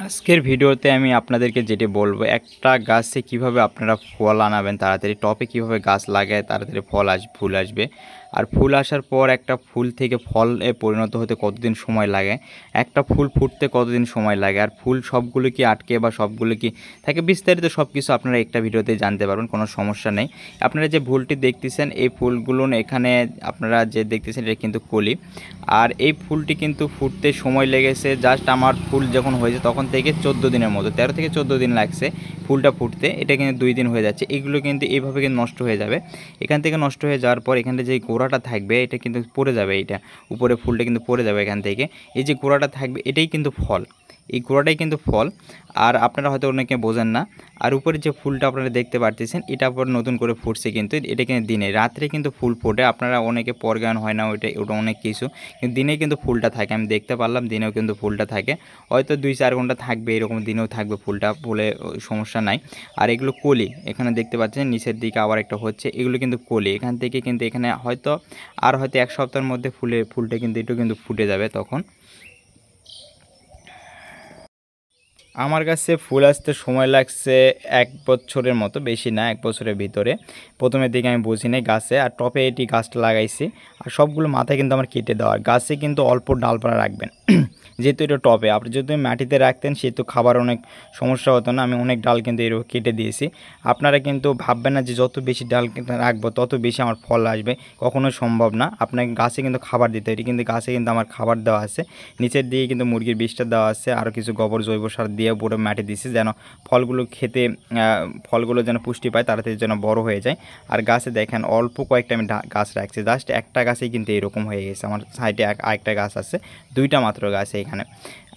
আজকের ভিডিওতে আমি আপনাদেরকে যেটি বলবো, একটা গাছে কিভাবে আপনারা ফল আনাবেন তাড়াতাড়ি, টবে কিভাবে গাছ লাগায় তাড়াতাড়ি ফুল আসবে। আর ফুল আসার পর একটা ফুল থেকে ফলে পরিণত হতে কতদিন সময় লাগে, একটা ফুল ফুটতে কতদিন সময় লাগে, আর ফুল সবগুলো কি আটকে বা সবগুলো কি থাকে, বিস্তারিত সব কিছু আপনারা একটা ভিডিওতে জানতে পারবেন, কোনো সমস্যা নেই। আপনারা যে ফুলটি দেখতেছেন এই ফুলগুলো এখানে আপনারা যে দেখতেছেন এটা কিন্তু কলি। আর এই ফুলটি কিন্তু ফুটতে সময় লেগেছে, জাস্ট আমার ফুল যখন হয়েছে তখন থেকে 14 দিনের মতো, 13 থেকে 14 দিন লাগছে ফুলটা ফুটতে। এটা কিন্তু 2 দিন হয়ে যাচ্ছে। এগুলো কিন্তু এইভাবে কিন্তু নষ্ট হয়ে যাবে। এখান থেকে নষ্ট হয়ে যাওয়ার পর এখানে যে গোড়াটা থাকবে এটা কিন্তু পড়ে যাবে, এইটা উপরে ফুলটা কিন্তু পড়ে যাবে এখান থেকে। এই যে গোড়াটা থাকবে এটাই কিন্তু ফল, এই গোড়াটাই কিন্তু ফল। আর আপনারা হয়তো অনেকে বোঝেন না। আর উপরে যে ফুলটা আপনারা দেখতে পারতেছেন এটা আবার নতুন করে ফুটছে, কিন্তু এটা কিন্তু দিনে রাত্রে কিন্তু ফুল ফোটে। আপনারা অনেকে পরগান হয় না, ওটা অনেক কিছু, কিন্তু দিনে কিন্তু ফুলটা থাকে। আমি দেখতে পারলাম দিনেও কিন্তু ফুলটা থাকে, হয়তো 2-4 ঘন্টা থাকবে, এরকম দিনেও থাকবে ফুলটা, ফুলে সমস্যা নাই। আর এগুলো কলি, এখানে দেখতে পাচ্ছেন নিচের দিকে আবার একটা হচ্ছে, এগুলো কিন্তু কলি। এখান থেকে কিন্তু এখানে হয়তো আর হয়তো 1 সপ্তাহের মধ্যে ফুলটা কিন্তু একটু কিন্তু ফুটে যাবে তখন। আমার কাছে ফুল আসতে সময় লাগছে 1 বছরের মতো, বেশি না, 1 বছরের ভিতরে। প্রথমের দিকে আমি বুঝি নাই গাছে, আর টপে এটি গাছটা লাগাইছি। আর সবগুলো মাথায় কিন্তু আমার কেটে দেওয়া। গাছে কিন্তু অল্প ডালপালা রাখবেন যেহেতু এটা টবে, আপনি যদি মাটিতে রাখতেন সেহেতু খাবার অনেক সমস্যা হতো না। আমি অনেক ডাল কিন্তু এরকম কেটে দিয়েছি। আপনারা কিন্তু ভাববেন না যে যত বেশি ডাল রাখবো তত বেশি আমার ফল আসবে, কখনোই সম্ভব না। আপনাকে গাছে কিন্তু খাবার দিতে হয়, এটি কিন্তু গাছে কিন্তু আমার খাবার দেওয়া আছে। নিচের দিকে কিন্তু মুরগির বিষটা দেওয়া আছে, আরও কিছু গোবর জৈব সার দিয়ে পুরো মাটি দিয়েছি, যেন ফলগুলো খেতে ফলগুলো যেন পুষ্টি পায়, তাড়াতাড়ি যেন বড় হয়ে যায়। আর গাছে দেখেন অল্প কয়েকটা আমি গাছ রাখছি, জাস্ট একটা গাছেই কিন্তু এরকম হয়ে গেছে। আমার সাইডে আরেকটা গাছ আছে, 2টা মাত্র গাছ এখানে।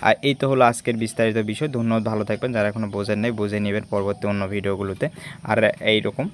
আর এই তো হলো আজকের বিস্তারিত বিষয়। ধন্যবাদ, ভালো থাকবেন। যারা এখনও বোঝেন নাই বুঝে নেবেন পরবর্তী অন্য ভিডিওগুলোতে। আর এইরকম